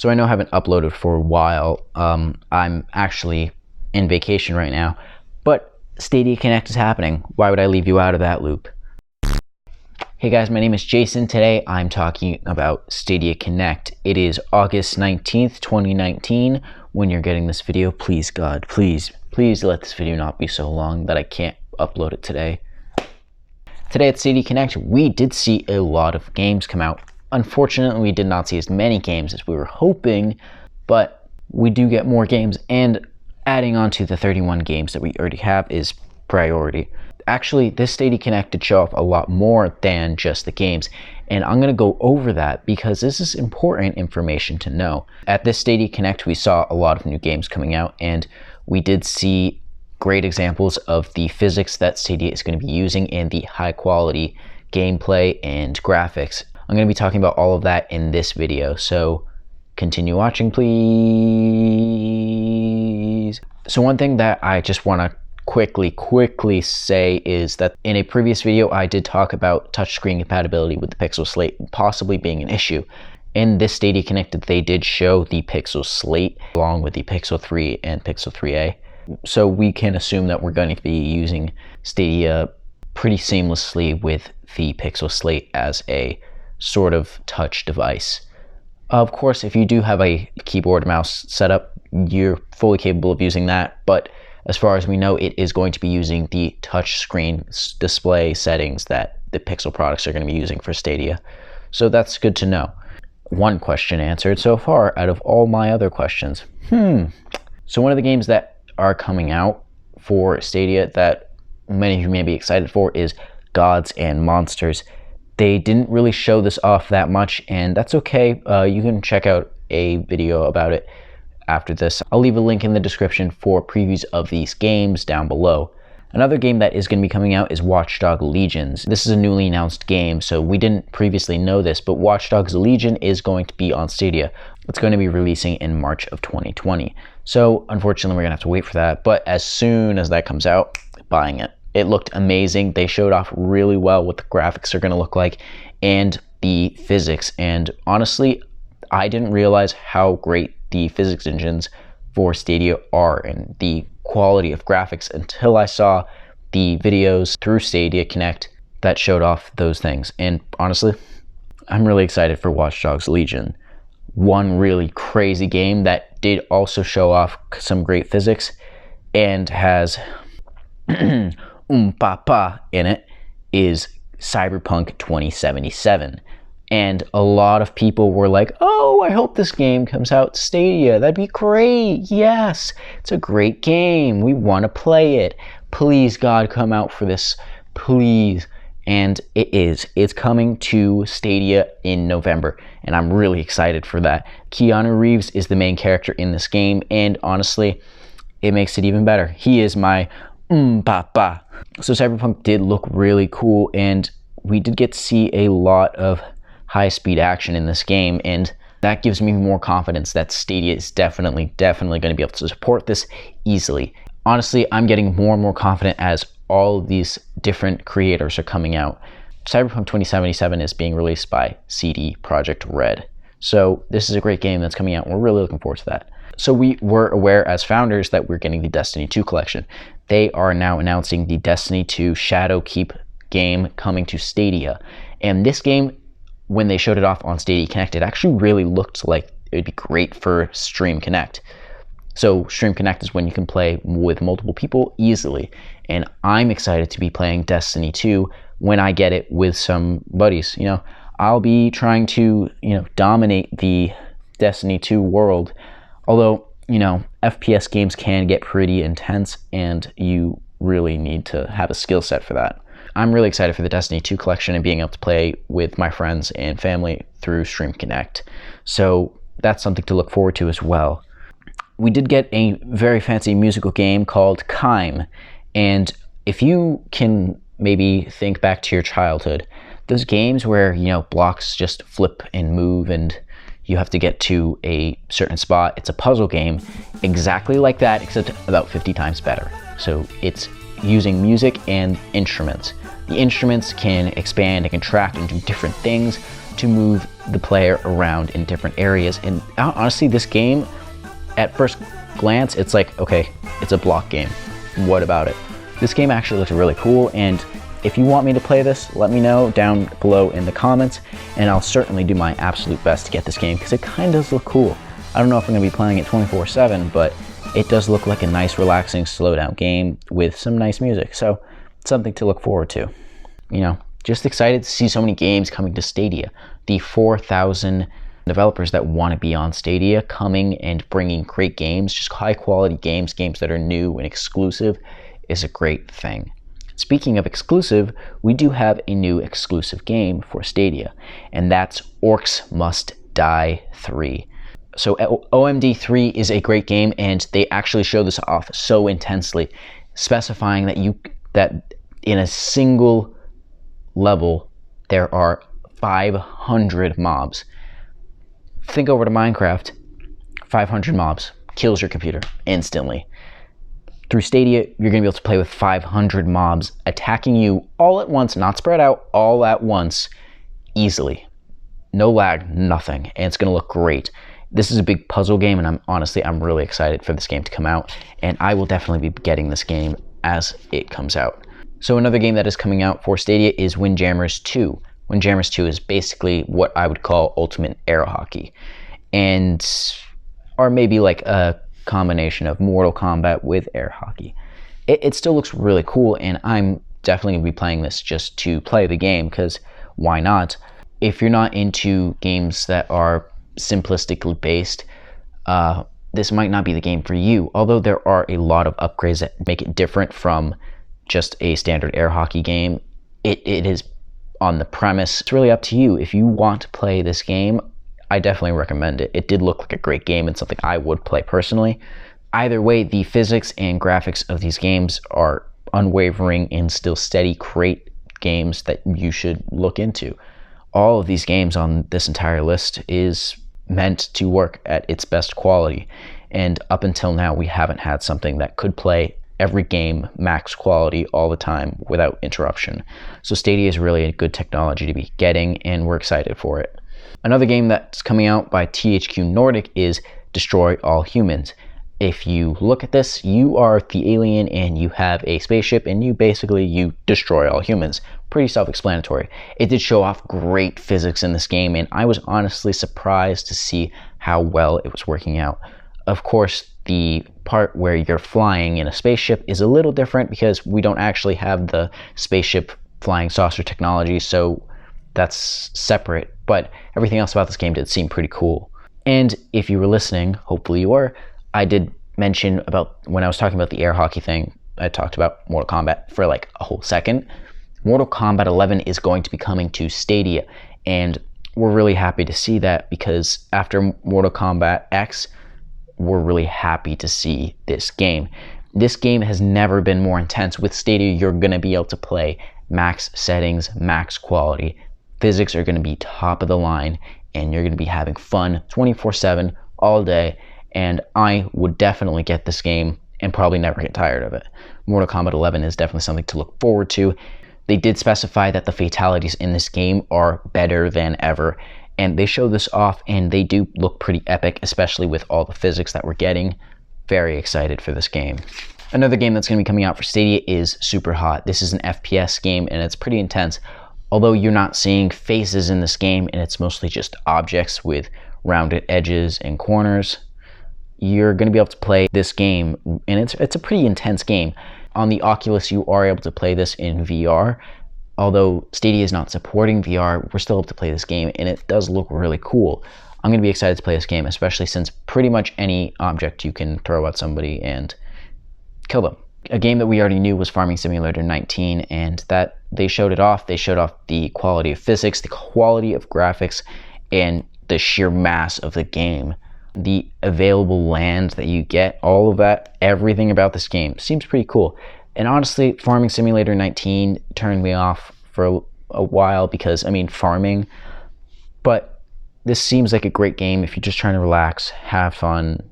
So I know I haven't uploaded for a while. I'm actually in vacation right now, but Stadia Connect is happening. Why would I leave you out of that loop? Hey guys, my name is Jason. Today I'm talking about Stadia Connect. It is August 19th, 2019 when you're getting this video. Please God, please let this video not be so long that I can't upload it today. Today at Stadia Connect, we did see a lot of games come out. Unfortunately, we did not see as many games as we were hoping, but we do get more games, and adding on to the 31 games that we already have is priority. Actually, this Stadia Connect did show off a lot more than just the games, and I'm going to go over that because this is important information to know. At this Stadia Connect, we saw a lot of new games coming out, and we did see great examples of the physics that Stadia is going to be using and the high quality gameplay and graphics. I'm going to be talking about all of that in this video, so continue watching, please. So one thing that I just want to quickly say is that in a previous video, I did talk about touchscreen compatibility with the Pixel Slate possibly being an issue. In this Stadia Connect, they did show the Pixel Slate along with the Pixel 3 and Pixel 3a. So we can assume that we're going to be using Stadia pretty seamlessly with the Pixel Slate as a sort of touch device. Of course, if you do have a keyboard mouse setup, you're fully capable of using that, but as far as we know, it is going to be using the touch screen display settings that the Pixel products are going to be using for Stadia. So that's good to know. One question answered so far out of all my other questions. So one of the games that are coming out for Stadia that many of you may be excited for is Gods and Monsters. They didn't really show this off that much, and that's okay. You can check out a video about it after this. I'll leave a link in the description for previews of these games down below. Another game that is going to be coming out is Watch Dogs Legions. This is a newly announced game, so we didn't previously know this, but Watch Dogs Legion is going to be on Stadia. It's going to be releasing in March of 2020. So unfortunately, we're going to have to wait for that, but as soon as that comes out, buying it. It looked amazing. They showed off really well what the graphics are going to look like and the physics. And honestly, I didn't realize how great the physics engines for Stadia are and the quality of graphics until I saw the videos through Stadia Connect that showed off those things. And honestly, I'm really excited for Watch Dogs Legion. One really crazy game that did also show off some great physics and has papa in it is Cyberpunk 2077. And a lot of people were like, oh, I hope this game comes out Stadia. That'd be great. Yes, it's a great game. We want to play it. Please, God, come out for this. Please. And it is. It's coming to Stadia in November, and I'm really excited for that. Keanu Reeves is the main character in this game, and honestly, it makes it even better. He is my papa. So Cyberpunk did look really cool, and we did get to see a lot of high-speed action in this game, and that gives me more confidence that Stadia is definitely going to be able to support this easily. Honestly, I'm getting more and more confident as all of these different creators are coming out. Cyberpunk 2077 is being released by CD Projekt Red. So this is a great game that's coming out, and we're really looking forward to that. So we were aware as founders that we're getting the Destiny 2 collection. They are now announcing the Destiny 2 Shadowkeep game coming to Stadia. And this game, when they showed it off on Stadia Connect, it actually really looked like it would be great for Stream Connect. So Stream Connect is when you can play with multiple people easily. And I'm excited to be playing Destiny 2 when I get it with some buddies. You know, I'll be trying to, dominate the Destiny 2 world. Although, FPS games can get pretty intense and you really need to have a skill set for that. I'm really excited for the Destiny 2 collection and being able to play with my friends and family through Stream Connect. So that's something to look forward to as well. We did get a very fancy musical game called Chyme. And if you can maybe think back to your childhood, those games where, blocks just flip and move and you have to get to a certain spot. It's a puzzle game exactly like that, except about 50 times better. So it's using music and instruments. The instruments can expand and contract and do different things to move the player around in different areas. And honestly, this game, at first glance, it's like, okay, it's a block game. What about it? This game actually looks really cool, and if you want me to play this, let me know down below in the comments, and I'll certainly do my absolute best to get this game, because it kind of does look cool. I don't know if I'm going to be playing it 24/7, but it does look like a nice, relaxing, slow-down game with some nice music, so something to look forward to. You know, just excited to see so many games coming to Stadia. The 4,000 developers that want to be on Stadia coming and bringing great games, just high-quality games, games that are new and exclusive, is a great thing. Speaking of exclusive, we do have a new exclusive game for Stadia, and that's Orcs Must Die 3. So OMD 3 is a great game, and they actually show this off so intensely, specifying that in a single level there are 500 mobs. Think over to Minecraft, 500 mobs, kills your computer instantly. Through Stadia, you're going to be able to play with 500 mobs attacking you all at once, not spread out, all at once, easily. No lag, nothing, and it's going to look great. This is a big puzzle game, and I'm really excited for this game to come out, and I will definitely be getting this game as it comes out. So another game that is coming out for Stadia is Windjammers 2. Windjammers 2 is basically what I would call ultimate air hockey, or maybe like a combination of Mortal Kombat with air hockey. It still looks really cool, and I'm definitely going to be playing this just to play the game, because why not? If you're not into games that are simplistically based, this might not be the game for you, although there are a lot of upgrades that make it different from just a standard air hockey game. It is on the premise. It's really up to you. If you want to play this game, I definitely recommend it. It did look like a great game and something I would play personally. Either way, the physics and graphics of these games are unwavering and still steady, great games that you should look into. All of these games on this entire list is meant to work at its best quality, and up until now we haven't had something that could play every game max quality all the time without interruption. So Stadia is really a good technology to be getting, and we're excited for it. Another game that's coming out by THQ Nordic is Destroy All Humans. If you look at this, you are the alien and you have a spaceship, and you destroy all humans. Pretty self-explanatory. It did show off great physics in this game, and I was honestly surprised to see how well it was working out. Of course, the part where you're flying in a spaceship is a little different because we don't actually have the spaceship flying saucer technology, so that's separate, but everything else about this game did seem pretty cool. And if you were listening, hopefully you were, I did mention about when I was talking about the air hockey thing, I talked about Mortal Kombat for like a whole second. Mortal Kombat 11 is going to be coming to Stadia, and we're really happy to see that, because after Mortal Kombat X, we're really happy to see this game. This game has never been more intense. With Stadia, you're going to be able to play max settings, max quality. Physics are going to be top of the line, and you're going to be having fun 24/7 all day, and I would definitely get this game and probably never get tired of it. Mortal Kombat 11 is definitely something to look forward to. They did specify that the fatalities in this game are better than ever, and they show this off, and they do look pretty epic, especially with all the physics that we're getting. Very excited for this game. Another game that's going to be coming out for Stadia is Superhot. This is an FPS game, and it's pretty intense. Although you're not seeing faces in this game, and it's mostly just objects with rounded edges and corners, you're going to be able to play this game, and it's a pretty intense game. On the Oculus, you are able to play this in VR. Although Stadia is not supporting VR, we're still able to play this game, and it does look really cool. I'm going to be excited to play this game, especially since pretty much any object you can throw at somebody and kill them. A game that we already knew was Farming Simulator 19, and that they showed it off. They showed off the quality of physics, the quality of graphics, and the sheer mass of the game. The available land that you get, all of that, everything about this game seems pretty cool. And honestly, Farming Simulator 19 turned me off for a while because, farming. But this seems like a great game if you're just trying to relax, have fun,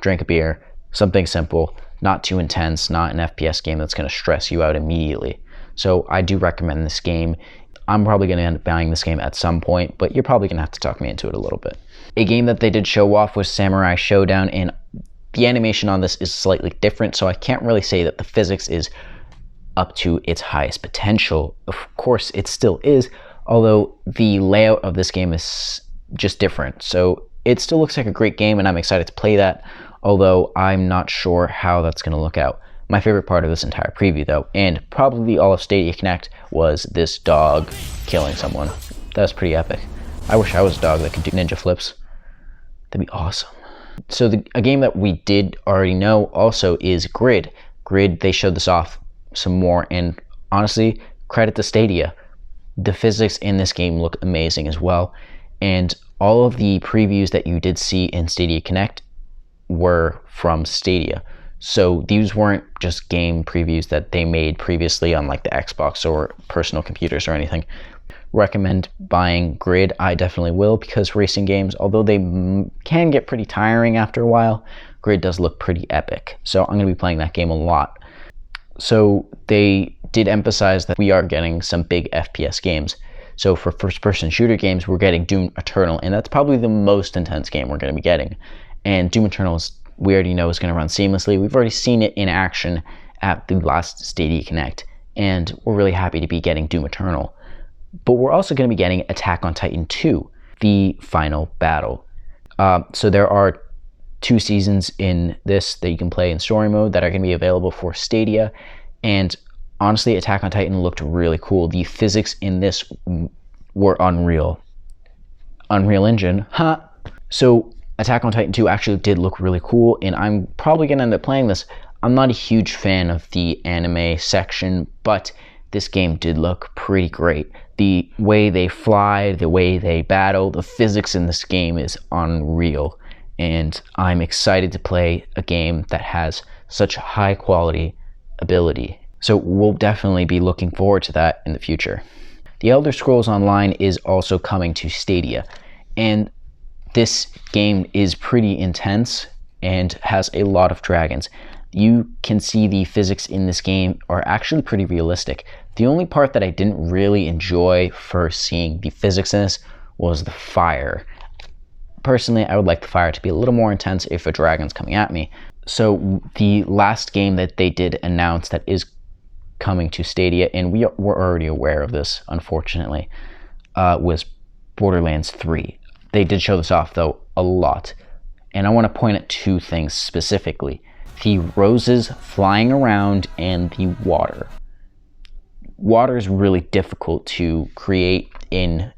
drink a beer, something simple, not too intense, not an FPS game that's going to stress you out immediately. So I do recommend this game. I'm probably going to end up buying this game at some point, but you're probably going to have to talk me into it a little bit. A game that they did show off was Samurai Shodown, and the animation on this is slightly different, so I can't really say that the physics is up to its highest potential. Of course, it still is, although the layout of this game is just different. So it still looks like a great game, and I'm excited to play that, although I'm not sure how that's going to look out. My favorite part of this entire preview, though, and probably all of Stadia Connect, was this dog killing someone. That was pretty epic. I wish I was a dog that could do ninja flips. That'd be awesome. So a game that we did already know also is Grid. Grid, they showed this off some more, and honestly, credit to Stadia. The physics in this game look amazing as well, and all of the previews that you did see in Stadia Connect were from Stadia. So these weren't just game previews that they made previously on like the Xbox or personal computers or anything. Recommend buying Grid. I definitely will, because racing games, although they can get pretty tiring after a while, Grid does look pretty epic. So I'm going to be playing that game a lot. So they did emphasize that we are getting some big FPS games. So for first-person shooter games, we're getting Doom Eternal, and that's probably the most intense game we're going to be getting. And Doom Eternal, we already know, is going to run seamlessly. We've already seen it in action at the last Stadia Connect, and we're really happy to be getting Doom Eternal. But we're also going to be getting Attack on Titan 2, the final battle. So there are 2 seasons in this that you can play in story mode that are going to be available for Stadia, and honestly, Attack on Titan looked really cool. The physics in this were unreal. Unreal Engine, huh? So Attack on Titan 2 actually did look really cool, and I'm probably going to end up playing this. I'm not a huge fan of the anime section, but this game did look pretty great. The way they fly, the way they battle, the physics in this game is unreal. And I'm excited to play a game that has such high quality ability. So we'll definitely be looking forward to that in the future. The Elder Scrolls Online is also coming to Stadia, and this game is pretty intense and has a lot of dragons. You can see the physics in this game are actually pretty realistic. The only part that I didn't really enjoy for seeing the physics in this was the fire. Personally, I would like the fire to be a little more intense if a dragon's coming at me. So the last game that they did announce that is coming to Stadia, and we were already aware of this, unfortunately, was Borderlands 3. They did show this off, though, a lot. And I want to point at 2 things specifically. The roses flying around and the water. Water is really difficult to create in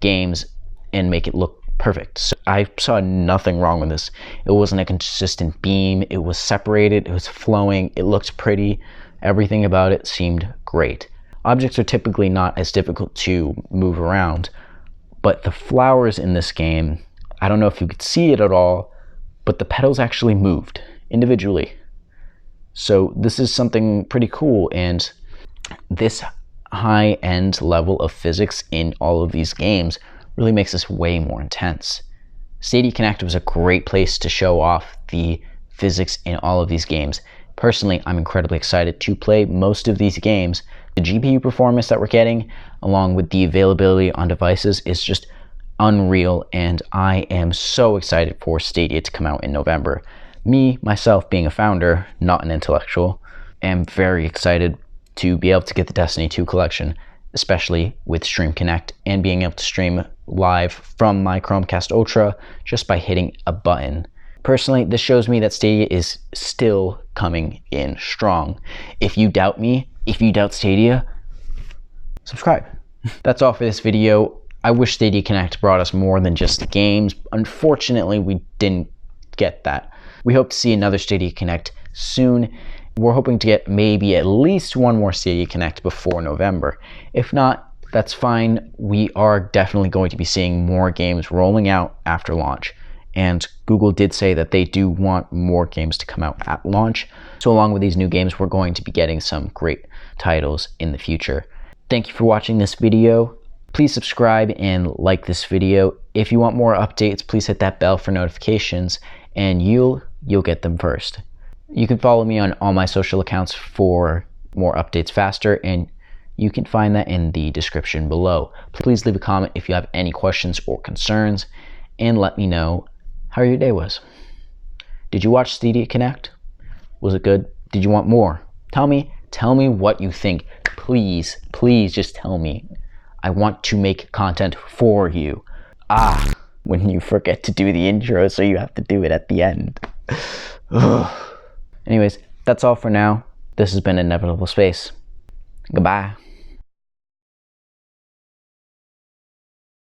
games and make it look perfect. So I saw nothing wrong with this. It wasn't a consistent beam. It was separated. It was flowing. It looked pretty. Everything about it seemed great. Objects are typically not as difficult to move around, but the flowers in this game, I don't know if you could see it at all, but the petals actually moved individually. So this is something pretty cool, and this high-end level of physics in all of these games really makes this way more intense. Stadia Connect was a great place to show off the physics in all of these games. Personally, I'm incredibly excited to play most of these games. The GPU performance that we're getting, along with the availability on devices, is just unreal, and I am so excited for Stadia to come out in November. Me, myself, being a founder, not an intellectual, am very excited to be able to get the Destiny 2 collection, especially with Stream Connect and being able to stream live from my Chromecast Ultra just by hitting a button. Personally, this shows me that Stadia is still coming in strong. If you doubt me, if you doubt Stadia, subscribe. That's all for this video. I wish Stadia Connect brought us more than just games. Unfortunately, we didn't get that. We hope to see another Stadia Connect soon. We're hoping to get maybe at least one more Stadia Connect before November. If not, that's fine. We are definitely going to be seeing more games rolling out after launch. And Google did say that they do want more games to come out at launch. So along with these new games, we're going to be getting some great titles in the future. Thank you for watching this video. Please subscribe and like this video. If you want more updates, please hit that bell for notifications, and you'll get them first. You can follow me on all my social accounts for more updates faster, and You can find that in the description below. Please leave a comment if you have any questions or concerns, and let me know how your day was. Did you watch Stadia Connect? Was it good? Did you want more? Tell me what you think. Please just tell me. I want to make content for you. When you forget to do the intro, so you have to do it at the end. Anyways, that's all for now. This has been Inevitable Space. Goodbye.